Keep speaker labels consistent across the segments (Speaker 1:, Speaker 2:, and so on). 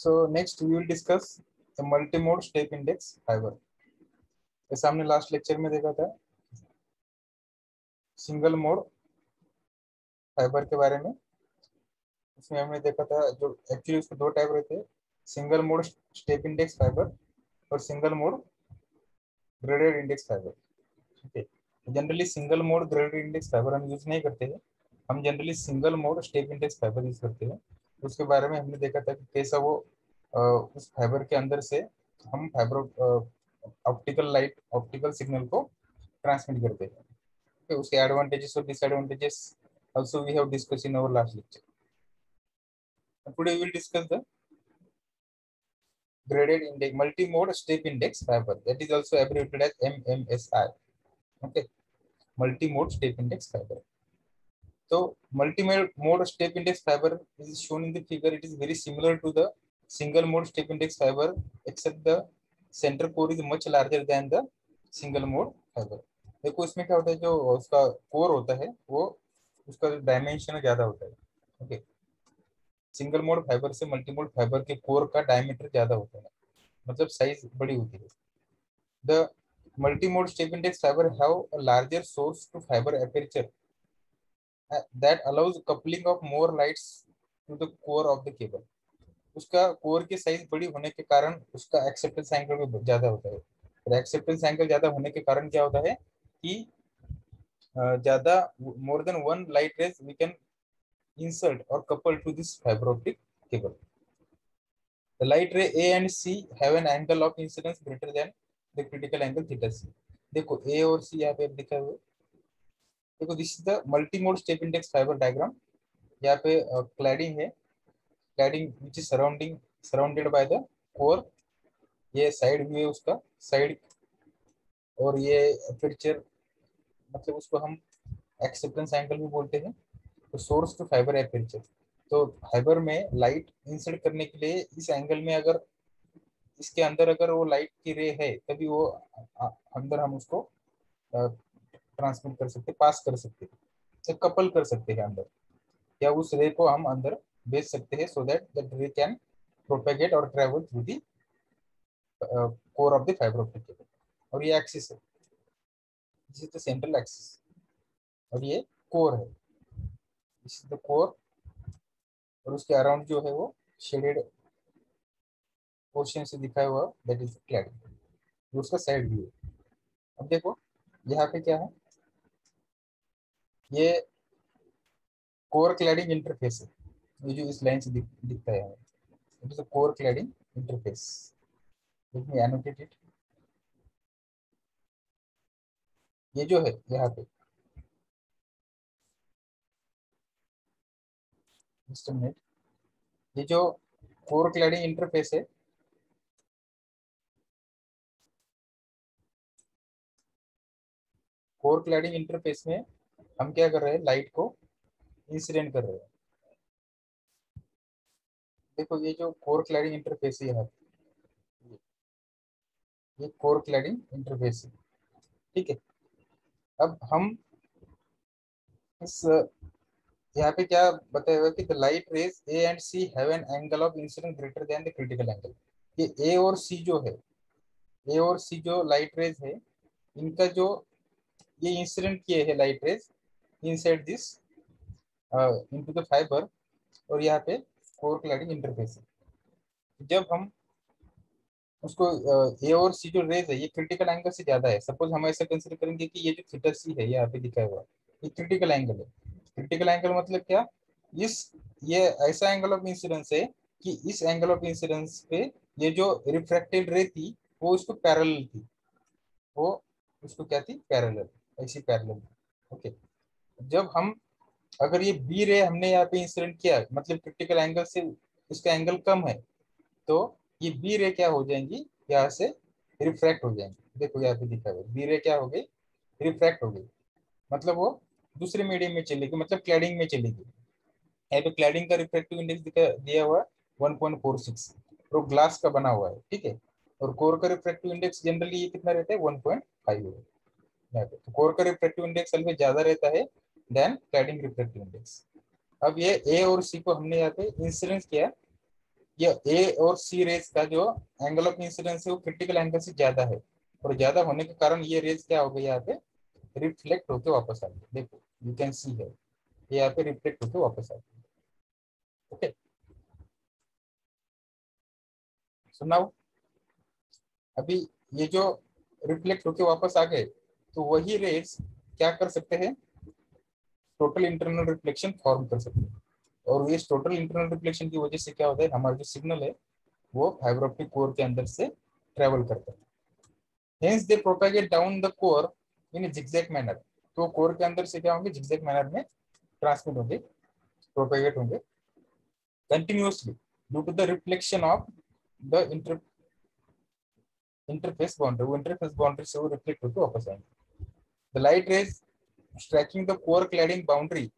Speaker 1: So next we will discuss the multi-mode step index fiber. जैसे हमने last lecture में देखा था सिंगल मोड फाइबर के बारे में, उसमें हमने देखा था जो एक्चुअली उसके दो टाइप रहते हैं, single mode step index fibre और single mode graded index fibre. ठीक है, generally single mode graded index fibre हम यूज नहीं करते हैं, हम generally single mode step index fibre use करते हैं। उसके बारे में हमने देखा था कि कैसा वो उस फाइबर के अंदर से हम फाइबर ऑप्टिकल सिग्नल को ट्रांसमिट करते हैं। Okay, उसके एडवांटेजेस और disadvantages also we have discussed in our last lecture. And today we will discuss the graded index multi-mode step index fiber, that is also abbreviated as MMSI. Okay, multi-mode step index fiber. So multi-mode step index fiber is shown in the figure. It is very similar to the single mode step index fiber, except the center core is much larger than the single mode fiber. देखो इसमें क्या होता है, जो उसका core होता है वो उसका डायमेंशन ज्यादा होता है। ओके, सिंगल मोड फाइबर से मल्टी मोड फाइबर के कोर का डायमीटर ज्यादा होता है, मतलब साइज बड़ी होती है। The multi mode step index fibre have a larger source to fibre aperture that allows coupling of more lights to the core of the cable. उसका कोर की साइज बड़ी होने के कारण उसका एक्सेप्टेंस एंगल भी ज्यादा होता है, और एक्सेप्टेंस एंगल ज्यादा होने के कारण क्या होता है कि ज्यादा more than one light rays we can insert or couple to this fiber optic cable. The light ray A and C have an angle of incidence greater than the critical angle theta C. देखो A और C यहाँ पे दिखा हुआ है। देखो this is the multi mode step index fibre diagram. यहाँ पे क्लैडिंग है, cladding which is surrounded by the core. ये साइड व्यू है उसका, साइड, और ये अपर्चर, मतलब उसको हम एक्सेप्टेंस एंगल भी बोलते हैं। तो सोर्स टू फाइबर अपर्चर, तो फाइबर में लाइट इंसर्ट करने के लिए इस एंगल में अगर इसके अंदर अगर वो लाइट की रे है तभी वो अंदर हम उसको ट्रांसमिट कर सकते, पास कर सकते, तो कपल कर सकते हैं अंदर, या उस रे को हम अंदर भेज सकते हैं सो दैट दैट रे कैन प्रोपेगेट और travel through the core of the fibre optic cable. और ये एक्सिस है, this is the central axis, और ये कोर है, दिस इज द कोर। और उसके अराउंड जो है वो शेडेड पोर्शन से दिखाया हुआ दैट इज क्लैडिंग, उसका साइड व्यू है। अब देखो यहाँ पे क्या है, ये कोर क्लैडिंग इंटरफेस है, ये जो इस लाइन से दिखता है, it is a core cladding interface. Let me annotate it. ये जो है यहाँ पे जस्ट अ मिनट, ये जो कोर क्लैडिंग इंटरफेस है, कोर क्लैडिंग इंटरफेस में हम क्या कर रहे हैं, लाइट को इंसिडेंट कर रहे हैं। देखो ये जो कोर क्लैडिंग इंटरफेस है यहाँ पे, ये कोर क्लैडिंग इंटरफेस है। ठीक है, अब हम इस यहाँ पे क्या बताया हुआ कि the light rays A and C have an angle of incident greater than the critical angle. ये ए और सी जो है, ए और सी जो लाइट रेज है, इनका जो ये इंसिडेंट किए है light rays inside this into the fibre, और यहाँ पे कोर क्लैडिंग इंटरफेस है। जब हम उसको ए और सी जो रेज है ये क्रिटिकल एंगल से ज्यादा है, सपोज हम ऐसा कंसिडर करेंगे कि ये जो थीटा सी है यहाँ पे दिखा हुआ ये क्रिटिकल एंगल है। क्रिटिकल एंगल मतलब क्या, इस ये ऐसा एंगल ऑफ इंसिडेंस है कि इस एंगल ऑफ इंसिडेंस पे ये जो रिफ्रैक्टेड रे थी वो उसको पैरेलल थी, वो उसको क्या थी, पैरेलल, ऐसी पैरेलल थी। ओके, जब हम अगर ये बी रे हमने यहाँ पे इंसिडेंट किया, मतलब क्रिटिकल एंगल से इसका एंगल कम है, तो ये बी रे क्या हो जाएंगी, यहाँ से रिफ्रैक्ट हो जाएंगी। देखो यहाँ पे दिखा हुआ बी रे क्या हो गई, रिफ्रैक्ट हो गई, मतलब वो दूसरे मीडियम में चलेगी, मतलब क्लैडिंग में चलेगी। यहाँ पे क्लैडिंग का रिफ्रैक्टिव इंडेक्स दिया हुआ है 1.46, और ग्लास का बना हुआ है। ठीक है, और कोर का रिफ्रैक्टिव इंडेक्स जनरली ये कितना रहता है, 1.5 है यहाँ पे। तो कोर का रिफ्रैक्टिव इंडेक्स अल्फा ज्यादा रहता है देन क्लैडिंग रिफ्रैक्टिव इंडेक्स। अब ये ए और सी को हमने यहाँ पे इंसिडेंस किया ये ए और सी रेज का जो एंगल ऑफ इंसिडेंस है वो क्रिटिकल एंगल से ज्यादा है, और ज्यादा होने के कारण ये रेज क्या हो गई यहाँ पे, रिफ्लेक्ट होकर वापस आ गई। देखो यू कैन सी है, ये यहाँ पे रिफ्लेक्ट होकर वापस आ गई। ओके, सुनाओ। अभी ये जो रिफ्लेक्ट होके वापस आ गए, तो वही रेज क्या कर सकते हैं, टोटल इंटरनल रिफ्लेक्शन फॉर्म कर सकते हैं। और इस टोटल इंटरनल रिफ्लेक्शन की वजह से क्या होता है, हमारा जो सिग्नल है वो फाइबर ऑप्टिक कोर के अंदर से ट्रेवल करता है। Hence they propagate down the core in zigzag manner. तो कोर के अंदर से क्या होंगे, जिगजैग मैनर में ट्रांसमिट होंगे, प्रोपेगेट होंगे continuously due to the reflection of the interface boundary. वो इंटरफेस बाउंड्री से वो रिफ्लेक्ट होकर वापस आएंगे। The light rays striking the core cladding boundary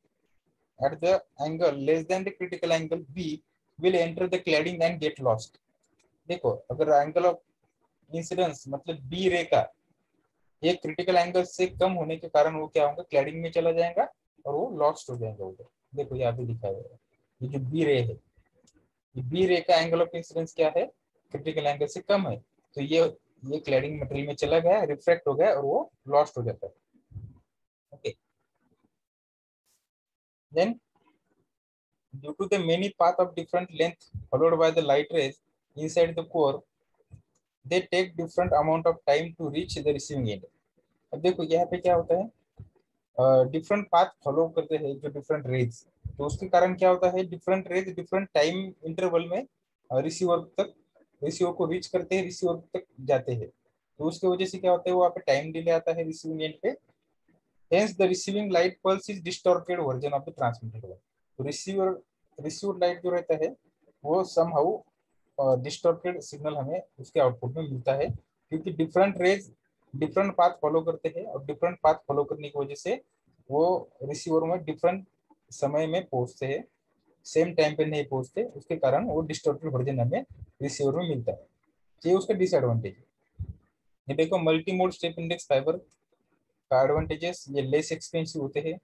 Speaker 1: at the angle less than the critical angle B will enter the cladding and get lost। देखो अगर angle of incidence मतलब B रे का ये क्रिटिकल एंगल से कम होने के कारण वो क्या होगा, क्लैडिंग में चला जाएगा और वो लॉस्ट हो जाएगा उधर। देखो यहाँ पे दिखाया गया है, ये जो बी रे है, ये बी रे का एंगल ऑफ इंसिडेंस क्या है, क्रिटिकल एंगल से कम है, तो ये क्लैडिंग मटेरियल में चला गया, रिफ्रैक्ट हो गया और वो लॉस्ट हो जाता है। Okay, then due to the many path of different length followed by the light rays inside the core, they take different amount of time to reach the receiving end। अब देखो यहाँ पे क्या होता है, डिफरेंट पाथ फॉलो करते हैं जो डिफरेंट रेज, तो उसके कारण क्या होता है, different rays different time interval में रिसीवर को रीच करते हैं, रिसीवर तक जाते हैं। तो उसकी वजह से क्या होता है, वो वहाँ पे टाइम डिले आता है रिसीविंग एंड पे। Hence the receiving light pulse is distorted version of the transmitted one. तो रिसीव्ड लाइट जो रहता है वो समहाउ डिस्टॉर्टेड सिग्नल हमें उसके आउटपुट में मिलता है, क्योंकि different rays different path follow करते हैं, और डिफरेंट पाथ फॉलो करने की वजह से वो रिसीवर में डिफरेंट समय में पहुंचते हैं, सेम टाइम पे नहीं पहुंचते, उसके कारण वो डिस्टॉर्टेड वर्जन हमें रिसीवर में मिलता है। ये उसका डिसएडवांटेज है। ये देखो multi mode step index fibre का एडवांटेजेस, ये लेस एक्सपेंसिव होते हैं,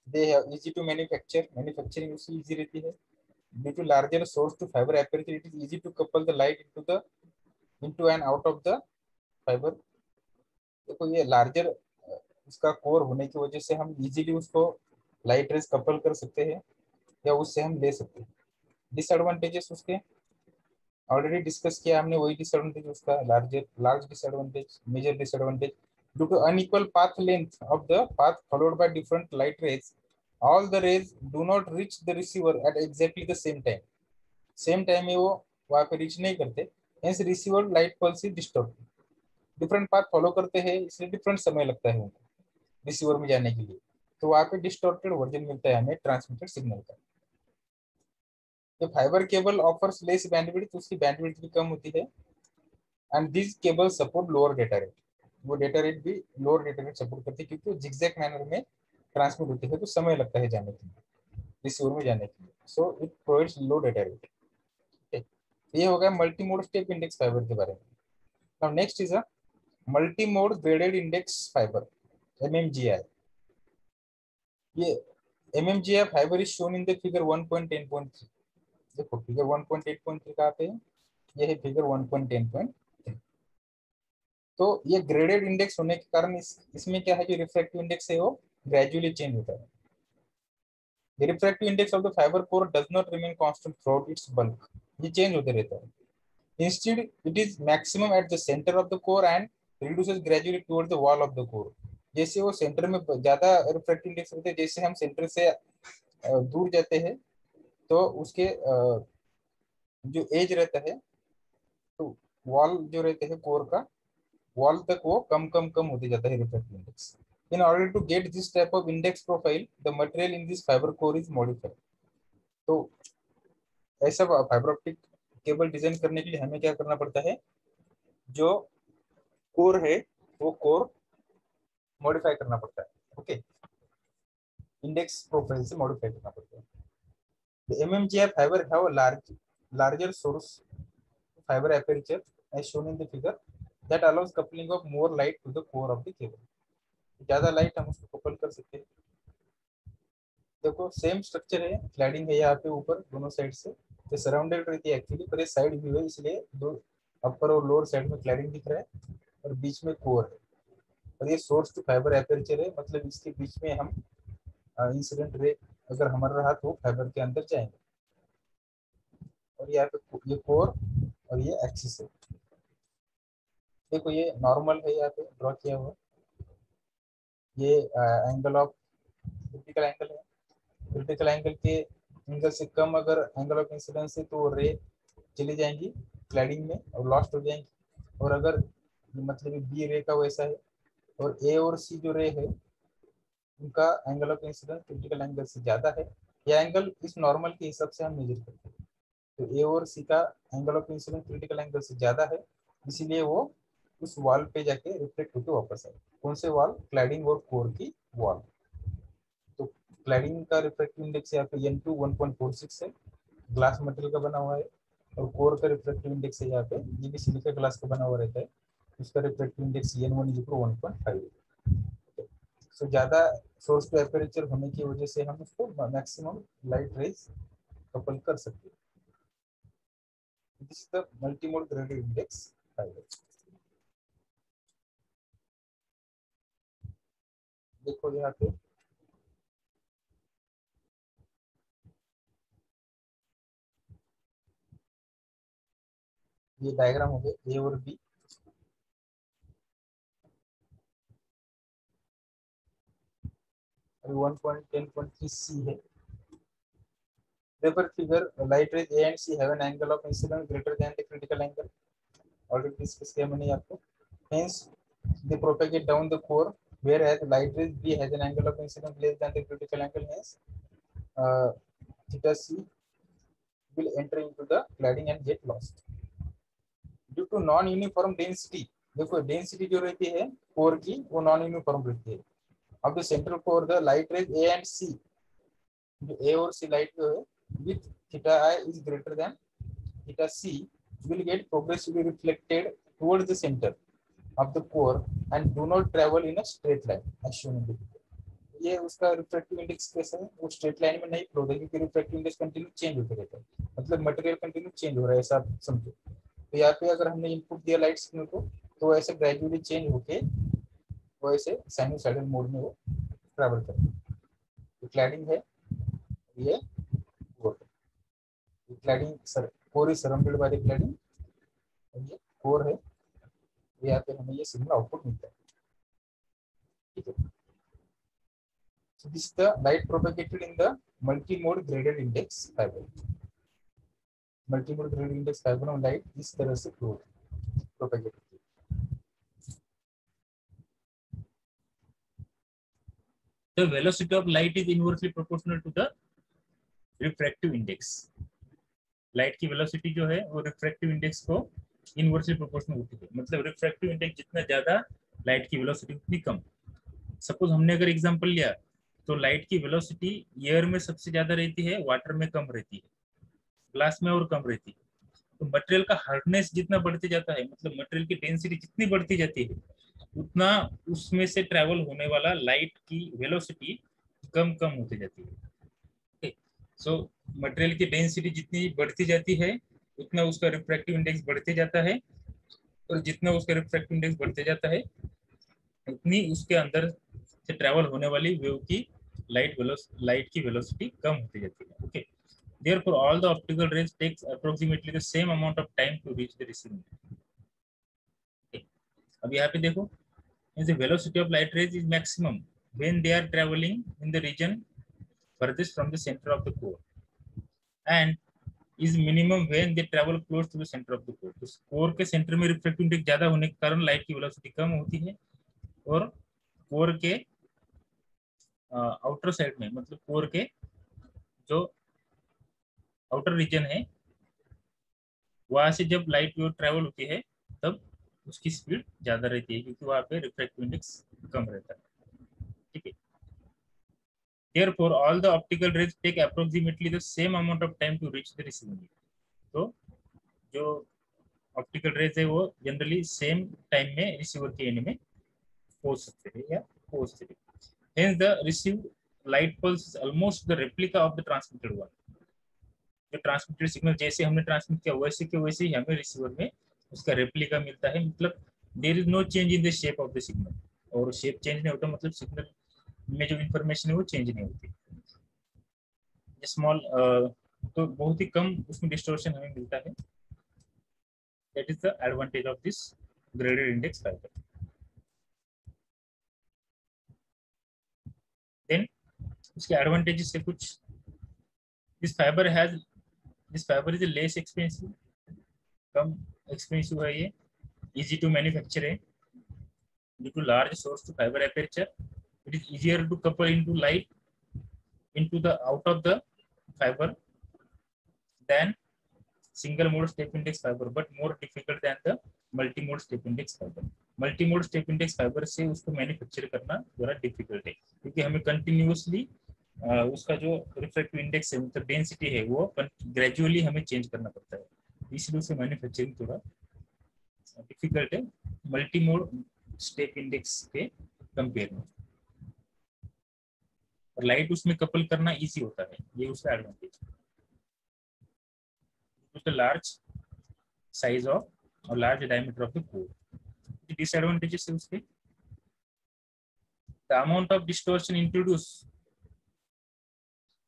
Speaker 1: they have easy to manufacture, manufacturing उसकी इजी रहती है। Due to larger source to fiber aperture, it is easy to couple the light into and out of the fiber। देखो ये larger उसका core होने की वजह से हम इजीली उसको लाइट रेज कपल कर सकते हैं या उससे हम ले सकते हैं। डिसएडवांटेजेस उसके ऑलरेडी डिस्कस किया हमने, वही डिसएडवांटेज उसका, large disadvantage, major disadvantage. Due to unequal path length of the path followed by different light rays, all the rays do not reach the receiver at exactly the same time। Same time में वो वहां पे reach नहीं करते, hence receiver light pulse is disturb. Different path follow करते हैं इसलिए different समय लगता है उनको रिसीवर में जाने के लिए, तो वहां पे डिस्टॉर्टेड वर्जन मिलता है हमें ट्रांसमिटेड सिग्नल का। तो fibre cable offers less bandwidth, उसकी बैंडविड्थ भी कम होती है, and this cable support lower data rate. वो डेटा रेट भी लोअर डेटा रेट सपोर्ट करती है, क्योंकि जिगजैग मैनर में ट्रांसमिट होती है तो समय लगता है जाने के लिए, रिसीवर में जाने के लिए, so it provides low data rate. ये हो गया multi mode step index fibre के बारे में। Now next is a multi mode graded index fibre, MMGI। ये MMGI fibre is shown in the figure 1.10.3। देखो फिगर 1.8.3 कहाँ पे है, ये है फिगर 1.10.3। तो ये ग्रेडेड इंडेक्स होने के कारण इसमें क्या है, जो रिफ्रैक्टिव इंडेक्स है वो ग्रेजुअली चेंज होता है। The refractive index of the fiber core does not remain constant throughout its bulk। ये चेंज होते रहता है। Instead, it is maximum at the center of the core and reduces gradually towards the wall of the core। जैसे वो centre में ज्यादा refractive index होते हैं, जैसे हम सेंटर से दूर जाते हैं तो उसके जो एज रहता है, तो वॉल जो रहते हैं कोर का, वॉल तक वो कम कम कम होते जाता है refractive index. In order to get this type of index profile, the material in this fibre core is modified. तो ऐसा फाइबर ऑप्टिक केबल डिजाइन करने के लिए हमें क्या करना पड़ता है, जो कोर है वो कोर मॉडिफाई करना पड़ता है। ओके, इंडेक्स प्रोफाइल से मॉडिफाई करना पड़ता है। The MMGI fiber have a larger source fiber aperture as shown in the figure that allows coupling of more light to the core of the cable। ज्यादा light हम उसको couple कर सकते हैं देखो सेम स्ट्रक्चर है, क्लैडिंग है यहाँ पे ऊपर दोनों साइड से, ये सराउंडेड रहती है एक्चुअली, पर ये साइड व्यू है इसलिए दो अपर और लोअर साइड में क्लैडिंग दिख रहा है और बीच में कोर है। और ये सोर्स टू फाइबर एपर्चर है, मतलब इसके बीच में हम इंसिडेंट रे अगर हमारा रहा तो फाइबर के अंदर जाएंगे। और यहाँ पे ये कोर और ये एक्सिस है। देखो ये नॉर्मल है, यहाँ पे ड्रॉ किया हुआ, ये एंगल ऑफ क्रिटिकल एंगल है। क्रिटिकल एंगल के एंगल से कम अगर एंगल ऑफ इंसिडेंस है तो रे चली जाएंगी क्लैडिंग में और लॉस्ट हो जाएंगी। और अगर मतलब बी रे का वैसा है, और ए और सी जो रे है उनका angle of incidence critical angle से ज्यादा है, या एंगल इस नॉर्मल के हिसाब से हम मेजर करते हैं। तो ए और सी का angle of incidence critical angle से ज्यादा है, इसीलिए वो उस वॉल पे जाके रिफ्लेक्ट होकर वापस आए। कौन से वॉल? क्लैडिंग और कोर की वॉल। तो क्लैडिंग का रिफ्रैक्टिव इंडेक्स यहाँ पे N2 1.46 है, ग्लास मटेरियल का बना हुआ है। और कोर का रिफ्रैक्टिव इंडेक्स है यहाँ पे, ये भी सिलिका ग्लास का बना हुआ रहता है, उसका रिफ्रैक्टिव इंडेक्स N1 1.5 है। सो ज्यादा सोर्स टू एपर्चर होने की वजह से हम उसको मैक्सिमम लाइट रेज कपल कर सकते हैं। This is the multimode graded index fibre. देखो यहाँ पे ये डायग्राम हो गया ए और बी। अभी 1.10.3 सी है। Therefore, figure light rays A and C have an angle of incidence greater than the critical angle. Already discussed किया मैंने आपको. Hence, they propagate down the core, whereas light rays B has an angle of incidence less than the critical angle. Hence, theta C will enter into the cladding and get lost. Due to non-uniform density, देखो density जो रहती है core की वो non uniform रहती है। अब the central core the light rays A and C, जो ए और सी लाइट जो है with theta i is greater than theta c will get progressively reflected towards the center of the core and do not travel in a straight line as shown in the figure. ये उसका refractive index कैसा है? वो straight line में नहीं flow होता क्योंकि refractive index continue change होता रहता है, मतलब मटेरियल कंटिन्यू चेंज हो रहा है ऐसा आप समझो। तो यहाँ पे अगर हमने इनपुट दिया लाइट सिग्नल को तो ऐसे ग्रेजुअली चेंज होके वो ऐसे साइनोसाइडल मोड में वो ट्रैवल करता है। तो क्लैडिंग है ये core, cladding sir core is surrounded by the cladding, और ये कोर है, यहाँ पे हमें ये सिग्नल आउटपुट मिलता है। ठीक है, so this is the light propagated in the multi-mode graded index fiber. Multi-mode graded index fiber में लाइट इस तरह से फ्लो प्रोपेगेट होती है।
Speaker 2: The velocity of light is inversely proportional to the refractive index. Light की velocity जो है वो रिफ्रैक्टिव इंडेक्स को इनवर्सली प्रोपोर्शनल होती है, मतलब रिफ्रैक्टिव इंडेक्स जितना ज्यादा लाइट की वेलोसिटी उतनी कम। सपोज हमने अगर एग्जांपल लिया तो लाइट की वेलोसिटी एयर में सबसे ज्यादा रहती है, वाटर में कम रहती है, ग्लास में और कम रहती है। तो मटेरियल का हार्डनेस जितना बढ़ते जाता है, मतलब मटेरियल की डेंसिटी जितनी बढ़ती जाती है उतना उसमें से ट्रेवल होने वाला लाइट की वेलोसिटी कम कम होती जाती है। सो मटेरियल की डेंसिटी जितनी बढ़ती जाती है उतना उसका रिफ्रैक्टिव इंडेक्स बढ़ते जाता है, और जितना उसका रिफ्रैक्टिव इंडेक्स बढ़ते जाता है उतनी उसके अंदर से ट्रेवल होने वाली वेव की लाइट की वेलोसिटी कम होती जाती है। Okay, therefore all the optical rays takes approximately the same amount of time to reach the receiving end. Okay. अब यहाँ पे देखो, the velocity of light rays is maximum when they are traveling in the region furthest from the center of the core, and is minimum when they travel close to the center of the core. तो core के centre में refractive index ज्यादा होने के कारण light की velocity कम होती है, और कोर के आउटर साइड में, मतलब कोर के जो आउटर रीजन है वहां से जब लाइट वेव ट्रेवल होती है तब उसकी स्पीड ज्यादा रहती है क्योंकि वहां पे रिफ्रैक्टिव इंडेक्स कम रहता है। ठीक है, therefore all the optical rays take approximately the same amount of time to reach the receiving end. तो जो ऑप्टिकल रेज है वो जनरली सेम टाइम में रिसीवर के एंड में पहुंच सकते हैं या पहुंचते हैं। Hence the received light pulse is almost the replica of the transmitted one. जो ट्रांसमिटेड सिग्नल जैसे हमने ट्रांसमिट किया वैसे के वैसे ही हमें रिसीवर में उसका रेप्लिका मिलता है, मतलब there is no change in the shape of the signal, और शेप चेंज नहीं होता मतलब सिग्नल में जो इन्फॉर्मेशन है वो चेंज नहीं होती। स्मॉल तो बहुत ही कम उसमें डिस्टॉर्शन हमें मिलता है। That is the advantage of this graded index fibre. Then उसके एडवांटेजेस है कुछ, this fibre is less expensive, कम एक्सपेंसिव है ये, इजी टू मैन्युफैक्चर है, due to large source to fibre aperture, it is easier to couple into light into the out of the fiber than single mode step index fiber, but more difficult than the multi mode step index fiber. multi mode step index fiber से उसको manufacture करना थोड़ा difficult है, क्योंकि हमें continuously उसका जो refractive index है मतलब डेंसिटी है वो ग्रेजुअली हमें चेंज करना पड़ता है, इसलिए उसे मैन्युफैक्चरिंग थोड़ा डिफिकल्ट है मल्टी मोड स्टेप इंडेक्स के कंपेयर में, और लाइट उसमें कपल करना इजी होता है, ये उसका एडवांटेज। लार्ज साइज ऑफ और large diameter of the core, disadvantages है उसके, the amount of distortion introduce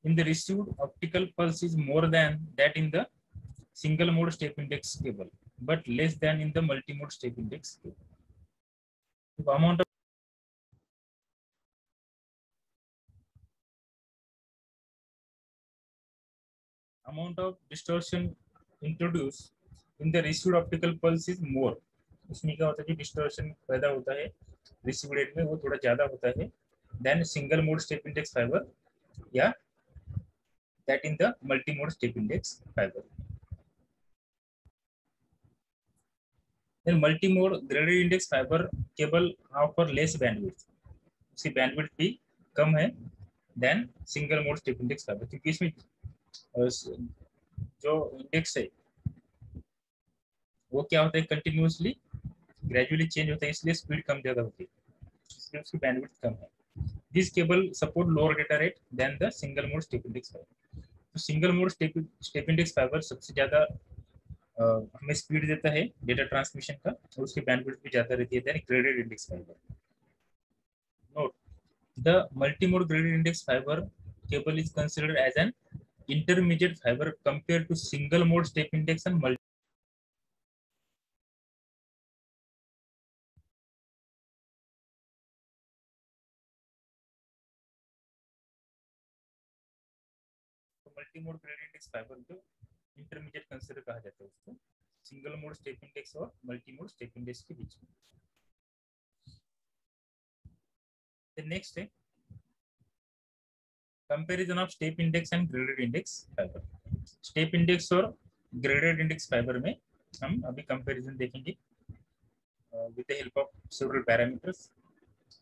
Speaker 2: in the received optical pulse is more than that in the single mode step index cable, but less than in the multi mode step index cable. The amount of distortion introduced in the received optical pulse is more, उसमें क्या होता है जो distortion पैदा होता है received and में वो थोड़ा ज्यादा होता है than single mode step index fibre या that in the multi mode step index fibre. then multi mode graded index fiber cable offer less bandwidth, उसकी बैंडविड्थ भी कम है than single mode step index fibre, क्योंकि इसमें जो index है वो क्या होता है कंटिन्यूअसली ग्रेजुअली चेंज होता है, इसलिए स्पीड कम ज्यादा होती है, इसलिए उसकी बैंडविड्थ कम है। This cable support lower data rate than the single mode step index fibre, तो single mode step index fibre सबसे ज्यादा हमें स्पीड देता है डेटा ट्रांसमिशन का, और उसकी बैंडविड्थ भी ज्यादा रहती है than graded index fibre. Note the multi mode graded index fibre cable is considered as an intermediate fiber compared to single mode step index and multi mode gradient index fiber को intermediate consider कहा जाता है उसको single mode step index और multi mode step index के बीच में। The next है comparison of step index and graded index fiber। step index और graded index fiber में हम अभी comparison देखेंगे with the help of several parameters।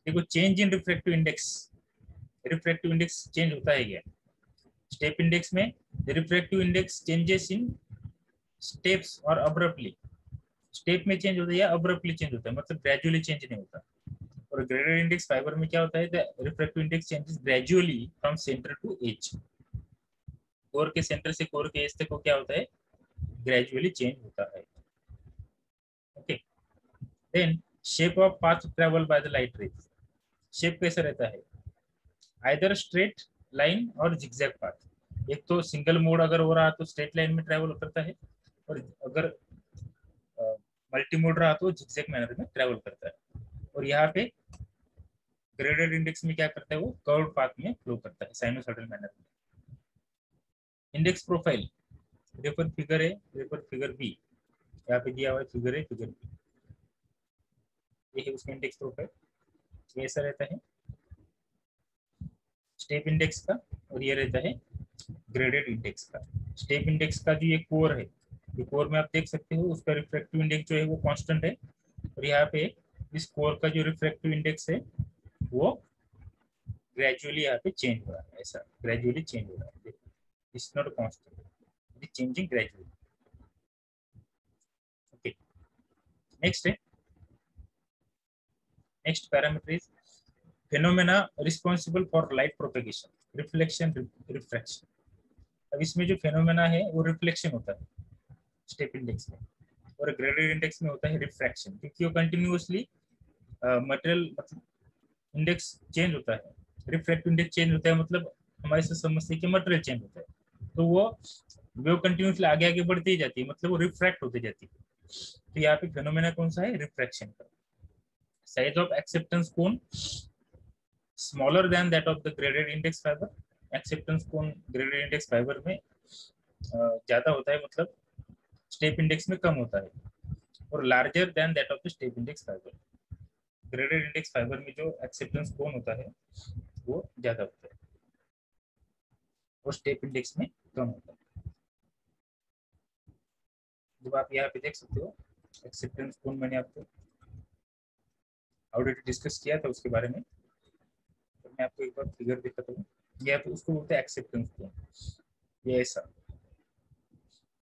Speaker 2: देखो change in refractive index change होता है क्या स्टेप इंडेक्स में, refractive index changes in steps और अब्रप्टली, स्टेप में चेंज होता है या अब्रप्टली चेंज होता है, मतलब ग्रेजुअली चेंज नहीं होता। और ग्रेडेड इंडेक्स फाइबर में क्या होता है the refractive index changes gradually from centre to edge, core के सेंटर से कोर के एज तक को क्या होता है ग्रेजुअली चेंज होता है। Okay then shape of path travel by the light rays, shape कैसा रहता है आइदर स्ट्रेट लाइन और जिगजैग पाथ, एक तो सिंगल मोड अगर हो रहा तो स्ट्रेट लाइन में ट्रैवल करता है, और अगर मल्टी मोड रहा तो जिगजैग मैनर में ट्रैवल करता है। और यहाँ पे ग्रेडेड इंडेक्स में क्या करता है वो कर्व पाथ में फ्लो करता है साइनोसॉइडल मैनर में। इंडेक्स प्रोफाइल रेफर फिगर है, रेफर फिगर बी, यहाँ पे दिया हुआ है फिगर है फिगर बी, ये है उसका इंडेक्स प्रोफाइल, ऐसा रहता है स्टेप इंडेक्स का, और ये रहता है ग्रेडेड इंडेक्स का। स्टेप इंडेक्स का जो ये कोर है, ये कोर में आप देख सकते हो उसका रिफ्रैक्टिव इंडेक्स जो है वो कांस्टेंट है, और यहाँ पे इस कोर का जो रिफ्रैक्टिव इंडेक्स है वो ग्रेजुअली यहाँ पे चेंज हो रहा है, ऐसा ग्रेजुअली चेंज हो रहा है, it's not constant, it is changing gradually. Okay next है next parameter is phenomena responsible for light propagation, reflection, refraction. अब इसमें जो फेनोमेना है वो रिफ्लेक्शन होता है स्टेप इंडेक्स में, और ग्रेडेड इंडेक्स में होता है रिफ्रैक्शन, क्योंकि वो कंटिन्यूअसली मटेरियल मतलब इंडेक्स चेंज होता है, रिफ्रैक्टिव इंडेक्स चेंज होता है, मतलब हमारे से समझते हैं कि मटेरियल चेंज होता है, तो वो वेव कंटिन्यूअसली आगे आगे बढ़ती ही जाती है, मतलब वो रिफ्रैक्ट होती जाती है। तो यहाँ पे फेनोमेना कौन सा है, रिफ्रैक्शन का। Size of acceptance cone smaller than that of the graded index fibre, acceptance cone graded index fibre में ज्यादा होता है, मतलब स्टेप इंडेक्स में कम होता है, और larger than that of the step index fibre, graded index fibre में जो एक्सेप्टेंस कोन होता है वो ज्यादा होता है और स्टेप इंडेक्स में कम होता है। जब आप यहाँ पे देख सकते हो एक्सेप्टेंस कोन, मैंने आपको ऑलरेडी डिस्कस किया था उसके बारे में, तो मैं आपको एक बार फिगर दिखाता हूँ। या तो उसको बोलते हैं एक्सेप्टेंस कोन, ये ऐसा,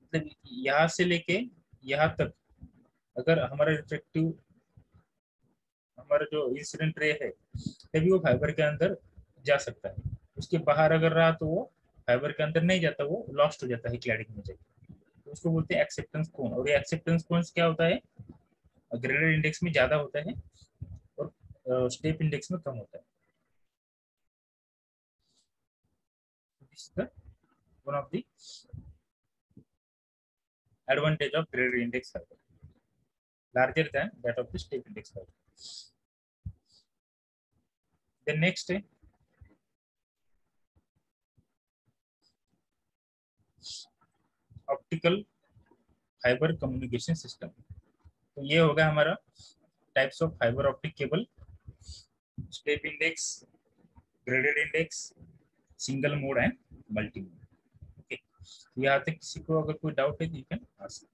Speaker 2: मतलब यहाँ से लेके यहाँ तक अगर हमारा रिफ्लेक्टिव, हमारा जो इंसिडेंट रे है, तभी वो फाइबर के अंदर जा सकता है, उसके बाहर अगर रहा तो वो फाइबर के अंदर नहीं जाता, वो लॉस्ट हो जाता है क्लैडिंग में जाके, तो उसको बोलते हैं एक्सेप्टेंस कोन। और ये एक्सेप्टेंस कोन क्या होता है, ग्रेडेड इंडेक्स में ज्यादा होता है और स्टेप इंडेक्स में कम होता है। This is the one of the advantage of graded index fiber, larger than that of the step index fiber. Then next है ऑप्टिकल फाइबर कम्युनिकेशन सिस्टम। तो ये होगा हमारा types of fibre optic cable, step index, graded index, single mode and multi mode. Okay, यहाँ तक किसी को अगर कोई डाउट है तो यू कैन आस्क।